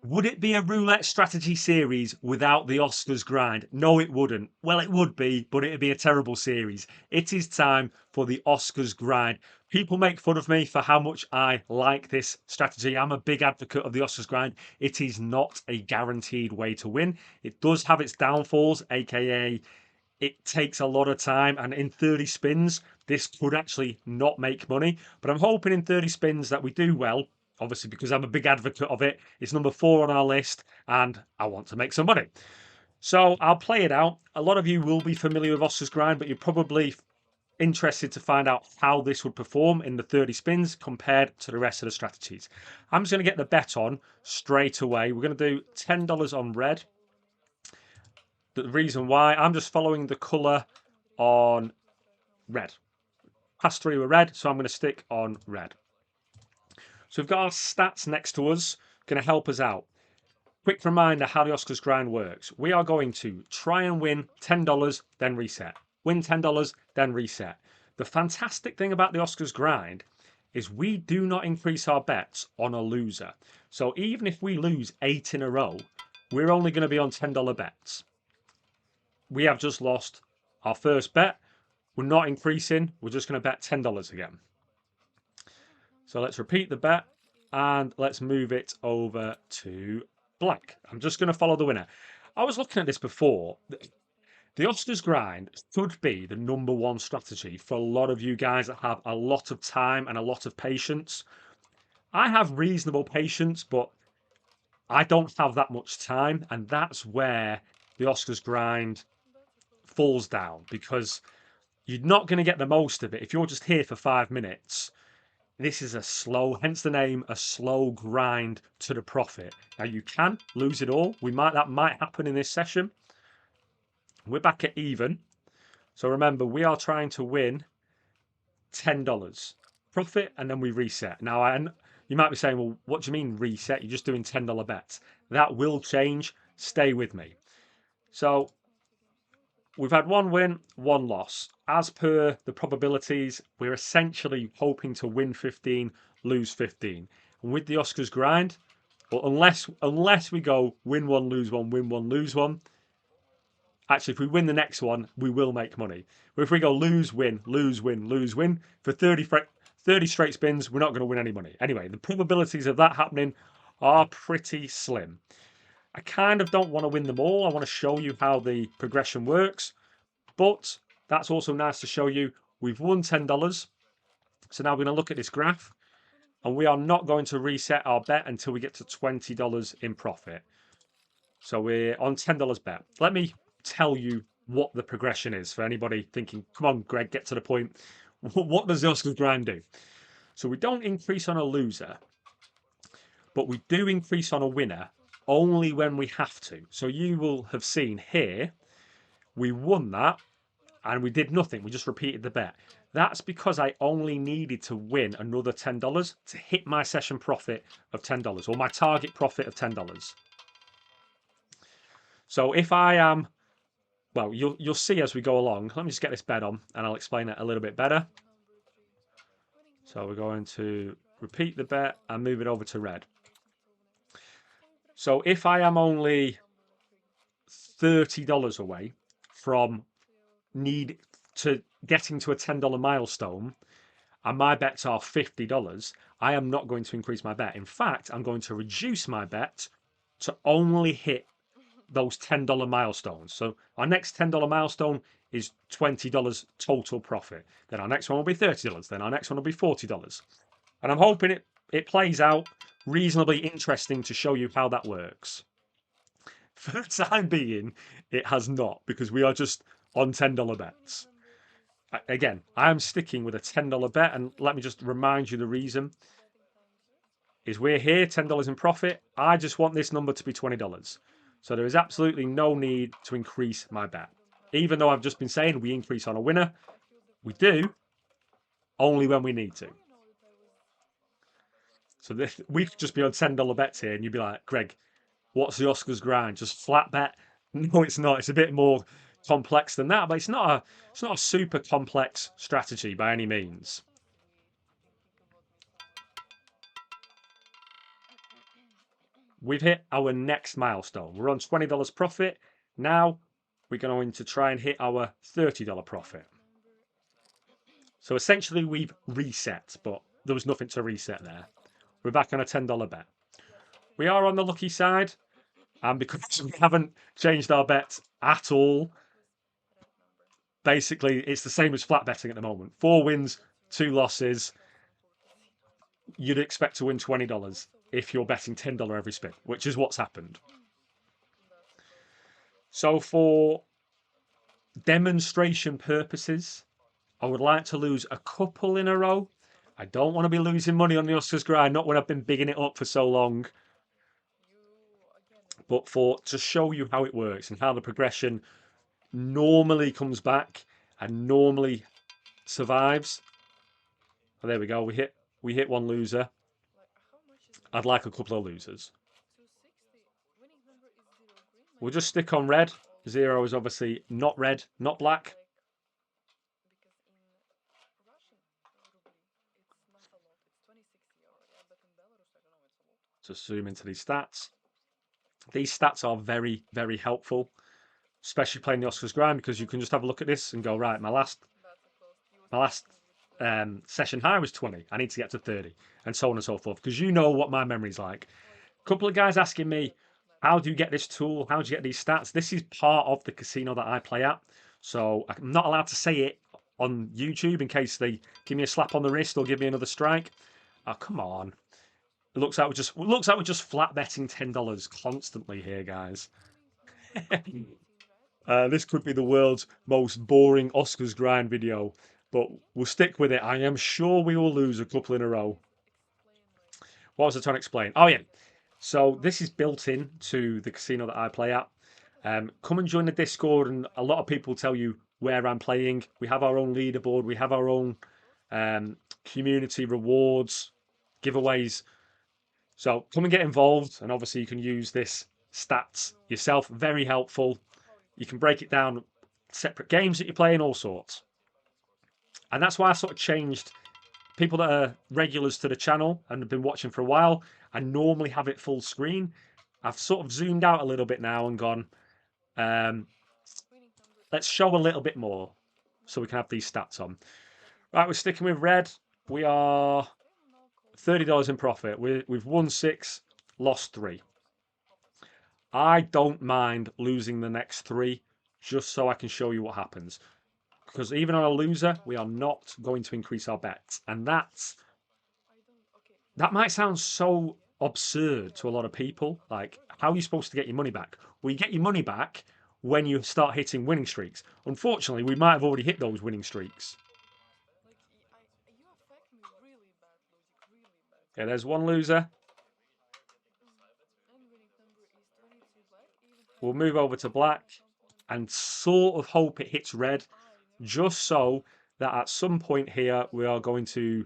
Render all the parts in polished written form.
Would it be a roulette strategy series without the Oscars grind? No, it wouldn't. Well, it would be, but it'd be a terrible series. It is time for the Oscars grind. People make fun of me for how much I like this strategy. I'm a big advocate of the Oscars grind. It is not a guaranteed way to win. It does have its downfalls, aka it takes a lot of time, and in 30 spins, this could actually not make money. But I'm hoping in 30 spins that we do well, obviously, because I'm a big advocate of it. It's number 4 on our list, and I want to make some money. So I'll play it out. A lot of you will be familiar with Oscar's grind, but you're probably interested to find out how this would perform in the 30 spins compared to the rest of the strategies. I'm just going to get the bet on straight away. We're going to do $10 on red. The reason why, I'm just following the colour on red. Past 3 were red, so I'm going to stick on red. So we've got our stats next to us, going to help us out. Quick reminder how the Oscars grind works. We are going to try and win $10, then reset. Win $10, then reset. The fantastic thing about the Oscars grind is we do not increase our bets on a loser. So even if we lose 8 in a row, we're only going to be on $10 bets. We have just lost our first bet. We're not increasing. We're just going to bet $10 again. So let's repeat the bet and let's move it over to black. I'm just going to follow the winner. I was looking at this before. The Oscars grind should be the #1 strategy for a lot of you guys that have a lot of time and a lot of patience. I have reasonable patience, but I don't have that much time, and that's where the Oscars grind falls down, because you're not going to get the most of it if you're just here for 5 minutes. This is a slow, hence the name, a slow grind to the profit. Now you can lose it all. That might happen in this session. We're back at even. So remember, we are trying to win $10 profit, and then we reset. Now, you might be saying, well, what do you mean reset? You're just doing $10 bets. That will change. Stay with me. So we've had 1 win, 1 loss. As per the probabilities, we're essentially hoping to win 15, lose 15. And with the Oscars grind, well, unless we go win 1, lose 1, win 1, lose 1. Actually, if we win the next one, we will make money. But if we go lose, win, lose, win, lose, win, for 30 straight spins, we're not going to win any money. Anyway, the probabilities of that happening are pretty slim. I kind of don't want to win them all. I want to show you how the progression works. But that's also nice to show you we've won $10. So now we're going to look at this graph. And we are not going to reset our bet until we get to $20 in profit. So we're on $10 bet. Let me tell you what the progression is for anybody thinking, come on, Greg, get to the point. What does the Oscars grind do? So we don't increase on a loser, but we do increase on a winner only when we have to. So you will have seen here, we won that and we did nothing. We just repeated the bet. That's because I only needed to win another $10 to hit my session profit of $10, or my target profit of $10. So if I am, well, you'll see as we go along. Let me just get this bet on and I'll explain it a little bit better. So we're going to repeat the bet and move it over to red. So if I am only $30 away from getting to a $10 milestone, and my bets are $50, I am not going to increase my bet. In fact, I'm going to reduce my bet to only hit those $10 milestones. So our next $10 milestone is $20 total profit. Then our next one will be $30. Then our next one will be $40. And I'm hoping it plays out reasonably interesting to show you how that works. For the time being, it has not, because we are just on $10 bets. Again, I am sticking with a $10 bet, and let me just remind you the reason is we're here, $10 in profit. I just want this number to be $20. So there is absolutely no need to increase my bet. Even though I've just been saying we increase on a winner, we do only when we need to. So we could just be on $10 bets here, and you'd be like, Greg, what's the Oscars grind? Just flat bet? No, it's not. It's a bit more complex than that, but it's not a super complex strategy by any means. we've hit our next milestone. We're on $20 profit. Now we're going to try and hit our $30 profit. So essentially we've reset, but there was nothing to reset there. We're back on a $10 bet. We are on the lucky side, and because we haven't changed our bets at all, basically it's the same as flat betting at the moment. 4 wins, 2 losses. You'd expect to win $20 if you're betting $10 every spin, which is what's happened. So for demonstration purposes, I would like to lose a couple in a row. I don't want to be losing money on the Oscars grind, not when I've been bigging it up for so long. But to show you how it works and how the progression normally comes back and normally survives. Oh, there we go. We hit one loser. I'd like a couple of losers. We'll just stick on red. 0 is obviously not red, not black. Just zoom into these stats. These stats are very, very helpful, especially playing the Oscars grind, because you can just have a look at this and go, right, my last session high was 20. I need to get to 30, and so on and so forth, because you know what my memory's like. A couple of guys asking me, how do you get this tool? How do you get these stats? This is part of the casino that I play at, so I'm not allowed to say it on YouTube in case they give me a slap on the wrist or give me another strike. Oh, come on. It looks like we're just flat betting $10 constantly here, guys. This could be the world's most boring Oscars grind video, but we'll stick with it. I am sure we will lose a couple in a row. What was I trying to explain? Oh, yeah. So this is built in to the casino that I play at. Come and join the Discord, and a lot of people tell you where I'm playing. We have our own leaderboard. We have our own community rewards, giveaways. So come and get involved, and obviously you can use this stats yourself. Very helpful. You can break it down, separate games that you're playing, all sorts. And that's why I sort of changed. People that are regulars to the channel and have been watching for a while, I normally have it full screen. I've sort of zoomed out a little bit now and gone, let's show a little bit more so we can have these stats on. Right, we're sticking with red. We are $30 in profit. We've won 6, lost 3. I don't mind losing the next 3 just so I can show you what happens. Because even on a loser, we are not going to increase our bets. And that might sound so absurd to a lot of people. Like, how are you supposed to get your money back? Well, you get your money back when you start hitting winning streaks. Unfortunately, we might have already hit those winning streaks. Okay, there's one loser. We'll move over to black and sort of hope it hits red, just so that at some point here we are going to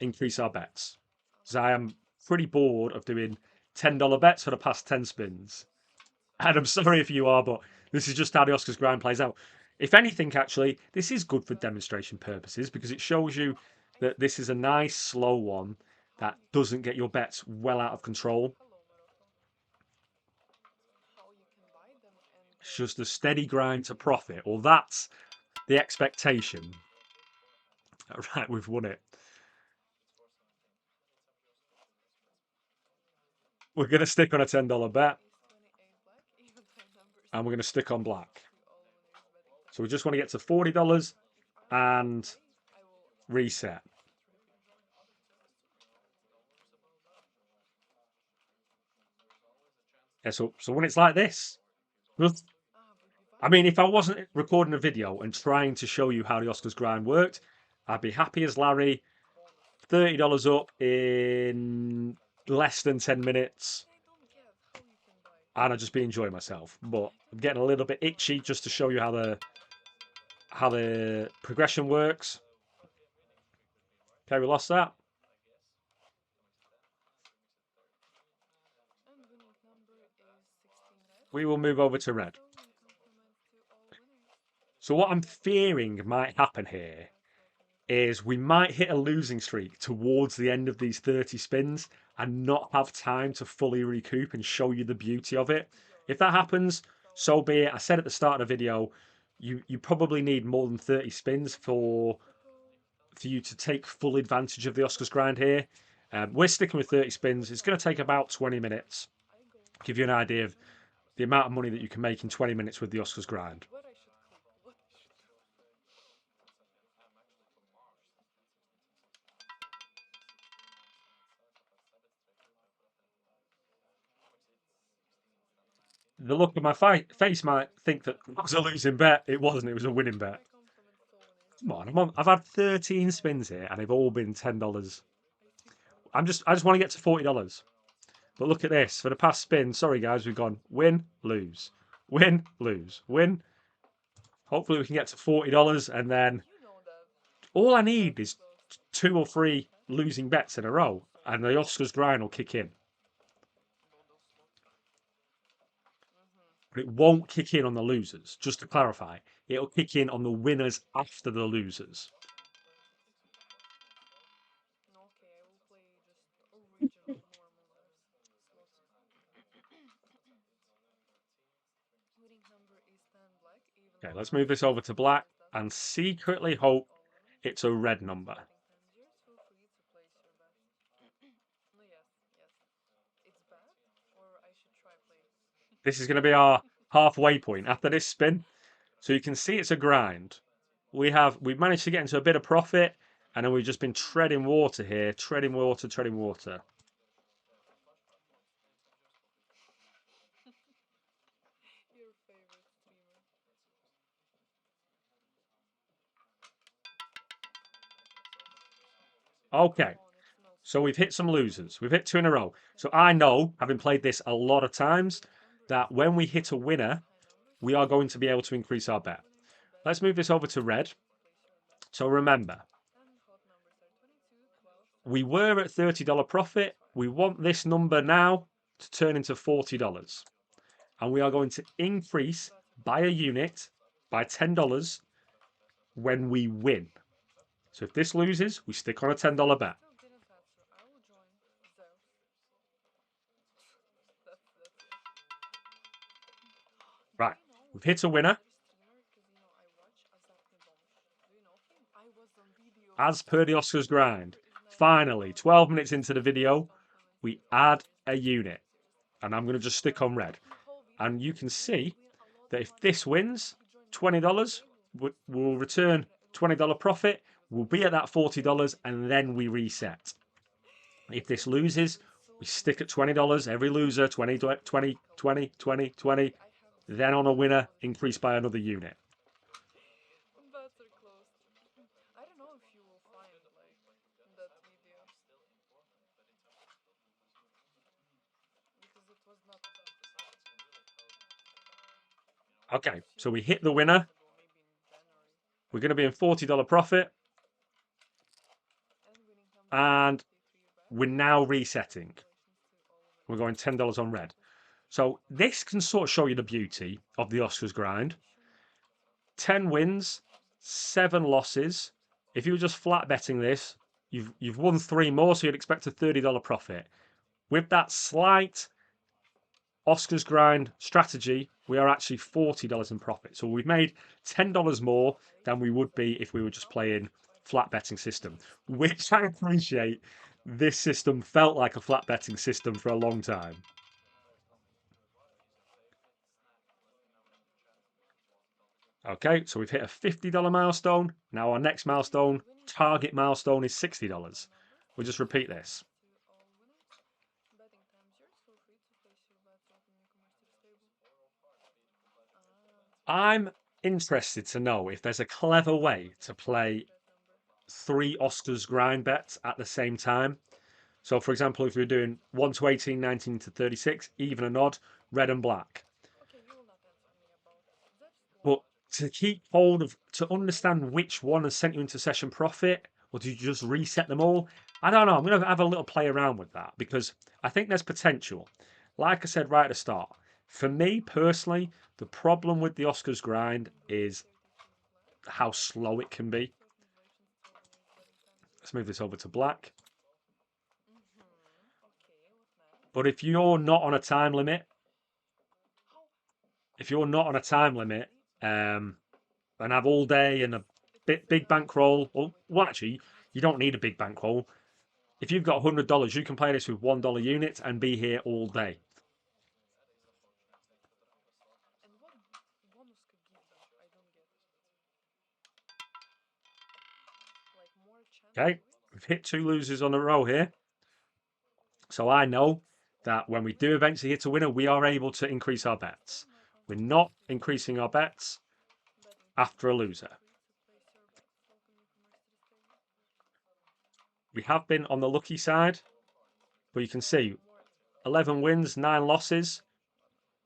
increase our bets. Because I am pretty bored of doing $10 bets for the past 10 spins. And I'm sorry if you are, but this is just how the Oscars grind plays out. If anything, actually, this is good for demonstration purposes because it shows you that this is a nice, slow one that doesn't get your bets well out of control. It's just a steady grind to profit, or that's the expectation. Right, we've won it. We're going to stick on a $10 bet. And we're going to stick on black. So we just want to get to $40 and reset. Yeah, so when it's like this, I mean, if I wasn't recording a video and trying to show you how the Oscars grind worked, I'd be happy as Larry. $30 up in less than 10 minutes. And I'd just be enjoying myself. But I'm getting a little bit itchy just to show you how the progression works. Okay, we lost that. We will move over to red. So what I'm fearing might happen here is we might hit a losing streak towards the end of these 30 spins and not have time to fully recoup and show you the beauty of it. If that happens, so be it. I said at the start of the video, you probably need more than 30 spins for you to take full advantage of the Oscars grind here. We're sticking with 30 spins. It's going to take about 20 minutes. Give you an idea of the amount of money that you can make in 20 minutes with the Oscars grind. The look of my face might think that it was a losing bet. It wasn't. It was a winning bet. Come on, I've had 13 spins here, and they've all been $10. I just want to get to $40. But look at this. For the past spin, sorry guys, we've gone win, lose, win, lose, win. Hopefully we can get to $40, and then all I need is 2 or 3 losing bets in a row, and the Oscars grind will kick in. But it won't kick in on the losers, just to clarify. It'll kick in on the winners after the losers. Okay, let's move this over to black and secretly hope it's a red number. This is going to be our halfway point after this spin. So you can see it's a grind. We've managed to get into a bit of profit, and then we've just been treading water here, treading water, treading water. Okay, so we've hit some losers. We've hit 2 in a row. So I know, having played this a lot of times, that when we hit a winner, we are going to be able to increase our bet. Let's move this over to red. So remember, we were at $30 profit. We want this number now to turn into $40. And we are going to increase by a unit by $10 when we win. So if this loses, we stick on a $10 bet. Right, we've hit a winner. As per the Oscars grind, finally, 12 minutes into the video, we add a unit. And I'm going to just stick on red. And you can see that if this wins, $20, we'll return $20 profit. We'll be at that $40 and then we reset. If this loses, we stick at $20. Every loser, 20, 20, 20, 20, 20. Then on a winner, increase by another unit. Okay, so we hit the winner. We're going to be in $40 profit. And we're now resetting. We're going $10 on red. So this can sort of show you the beauty of the Oscars grind. 10 wins, 7 losses. If you were just flat betting this, you've won 3 more, so you'd expect a $30 profit. With that slight Oscars grind strategy, we are actually $40 in profit. So we've made $10 more than we would be if we were just playing flat betting system, which I appreciate. This system felt like a flat betting system for a long time. Okay, so we've hit a $50 milestone. Now our next milestone, target milestone, is $60. We'll just repeat this. I'm interested to know if there's a clever way to play 3 Oscars grind bets at the same time. So, for example, if you're doing 1 to 18, 19 to 36, even and odd, red and black. But to keep hold of, to understand which one has sent you into session profit, or do you just reset them all? I don't know. I'm going to have a little play around with that because I think there's potential. Like I said right at the start, for me personally, the problem with the Oscars grind is how slow it can be. Let's move this over to black. But if you're not on a time limit, and have all day and a big bankroll, well, actually, you don't need a big bankroll. If you've got $100, you can play this with $1 units and be here all day. Okay, we've hit 2 losers on a row here. So I know that when we do eventually hit a winner, we are able to increase our bets. We're not increasing our bets after a loser. We have been on the lucky side, but you can see 11 wins, 9 losses.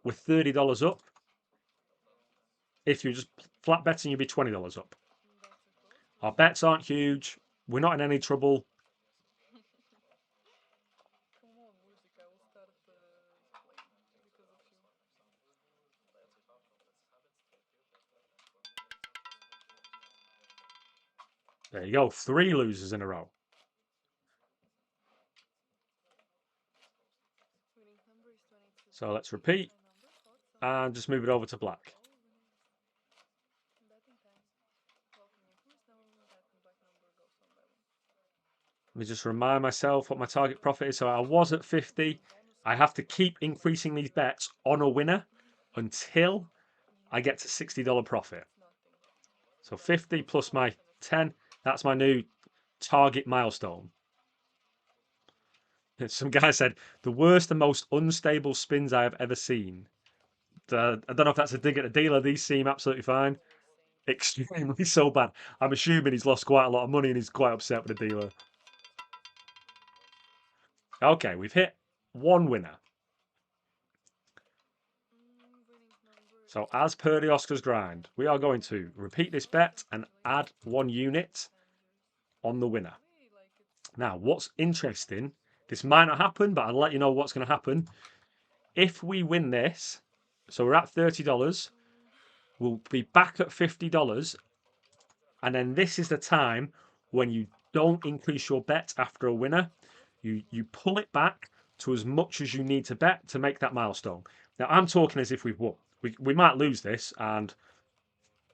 We're $30 up. If you're just flat betting, you'd be $20 up. Our bets aren't huge. We're not in any trouble. There you go, 3 losers in a row. So let's repeat and just move it over to black. Let me just remind myself what my target profit is. So I was at 50. I have to keep increasing these bets on a winner until I get to $60 profit. So 50 plus my 10, that's my new target milestone. Some guy said, the worst and most unstable spins I have ever seen. I don't know if that's a dig at the dealer. These seem absolutely fine. Extremely so bad. I'm assuming he's lost quite a lot of money and he's quite upset with the dealer. Okay, we've hit 1 winner. So as per the Oscars grind, we are going to repeat this bet and add 1 unit on the winner. Now, what's interesting, this might not happen, but I'll let you know what's going to happen. If we win this, so we're at $30, we'll be back at $50, and then this is the time when you don't increase your bet after a winner. You pull it back to as much as you need to bet to make that milestone. Now, I'm talking as if we've won. We might lose this, and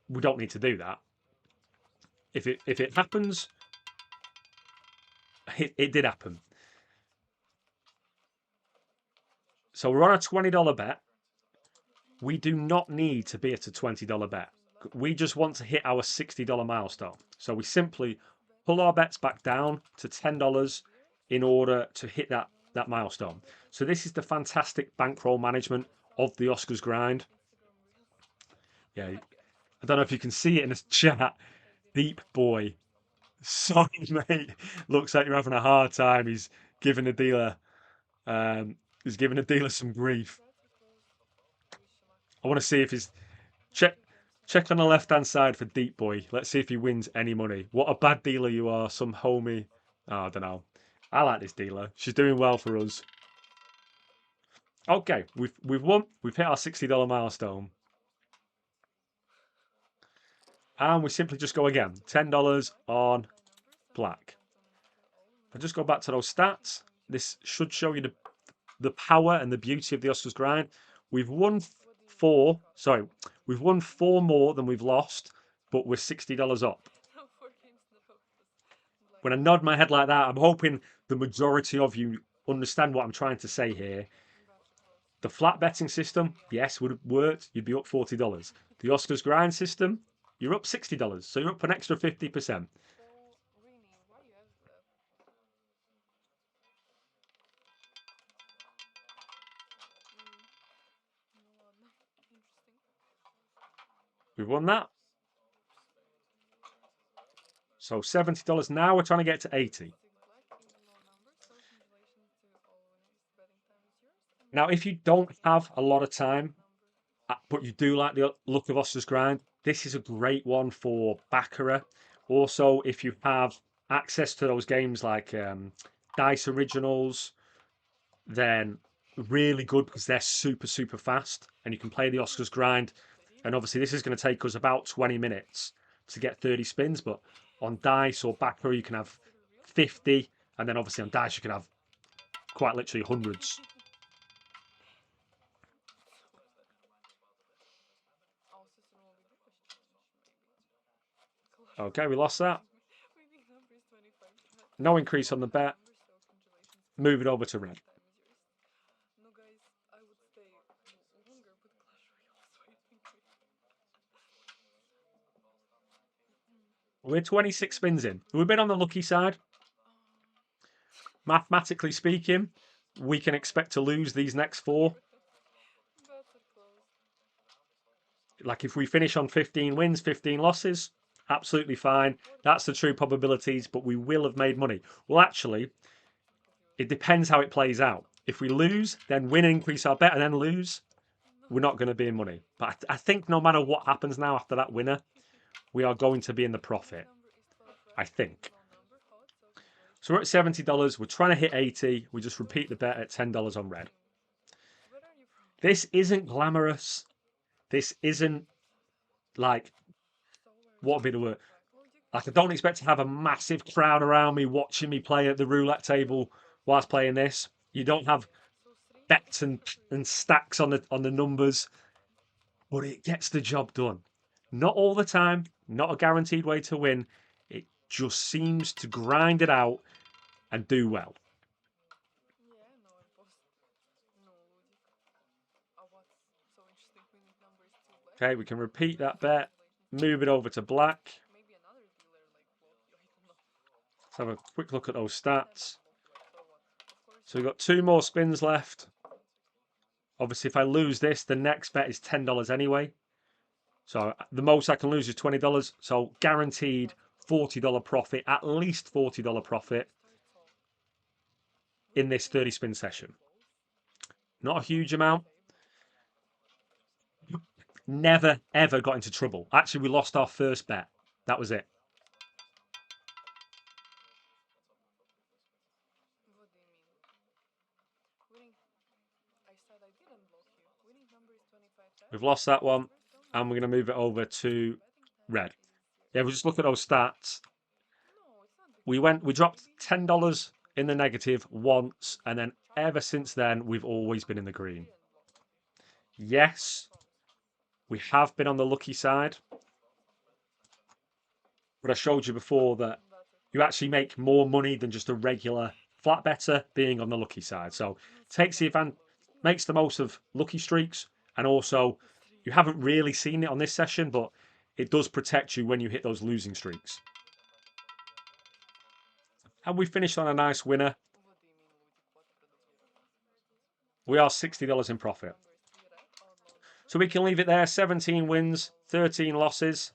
we don't need to do that. If it happens, it did happen. So we're on a $20 bet. We do not need to be at a $20 bet. We just want to hit our $60 milestone. So we simply pull our bets back down to $10 in order to hit that milestone. So this is the fantastic bankroll management of the Oscars grind. Yeah, I don't know if you can see it in the chat. Deep boy. Sorry, mate. Looks like you're having a hard time. He's giving the dealer some grief. I want to see if he's check on the left hand side for Deep Boy. Let's see if he wins any money. What a bad dealer you are, some homie. Oh, I don't know. I like this dealer. She's doing well for us. Okay, we've won. We've hit our $60 milestone. And we simply just go again. $10 on black. If I just go back to those stats, this should show you the power and the beauty of the Oscars grind. We've won 4 more than we've lost, but we're $60 up. When I nod my head like that, I'm hoping the majority of you understand what I'm trying to say here. The flat betting system, yes, would have worked. You'd be up $40. The Oscars grind system, you're up $60. So you're up an extra 50%. We've won that. So $70. Now we're trying to get to 80. Now, if you don't have a lot of time, but you do like the look of Oscars grind, this is a great one for Baccarat. Also, if you have access to those games like Dice Originals, then really good because they're super fast and you can play the Oscars grind. And obviously, this is going to take us about 20 minutes to get 30 spins, but on Dice or Baccarat, you can have 50, and then obviously on dice you can have quite literally hundreds. Okay, we lost that. No increase on the bet. Move it over to red. We're 26 spins in. We've been on the lucky side. Mathematically speaking, we can expect to lose these next 4. Like if we finish on 15 wins, 15 losses, absolutely fine. That's the true probabilities, but we will have made money. Well, actually, it depends how it plays out. If we lose, then win and increase our bet, and then lose, we're not going to be in money. But I think no matter what happens now after that winner, we are going to be in the profit. I think. So we're at $70. We're trying to hit 80. We just repeat the bet at $10 on red. This isn't glamorous. This isn't like, what would be the word? Like, I don't expect to have a massive crowd around me watching me play at the roulette table whilst playing this. You don't have bets and stacks on the numbers, but it gets the job done. Not all the time, not a guaranteed way to win. It just seems to grind it out and do well. Okay, we can repeat that bet, move it over to black. Let's have a quick look at those stats. So we've got 2 more spins left. Obviously, if I lose this, the next bet is $10 anyway. So the most I can lose is $20. So guaranteed $40 profit, at least $40 profit in this 30 spin session. Not a huge amount. Never, ever got into trouble. Actually, we lost our first bet. That was it. We've lost that one, and we're going to move it over to red. Yeah, we'll just look at those stats. We dropped $10 in the negative once, and then ever since then, we've always been in the green. Yes, we have been on the lucky side, but I showed you before that you actually make more money than just a regular flat better being on the lucky side. So takes the event, makes the most of lucky streaks, and also you haven't really seen it on this session, but it does protect you when you hit those losing streaks. And we finished on a nice winner. We are $60 in profit. So we can leave it there. 17 wins, 13 losses,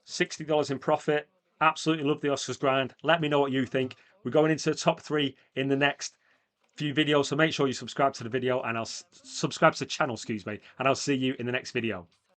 $60 in profit. Absolutely love the Oscars grind. Let me know what you think. We're going into the top 3 in the next few videos, so make sure you subscribe to the video and I'll subscribe to the channel, excuse me, and I'll see you in the next video.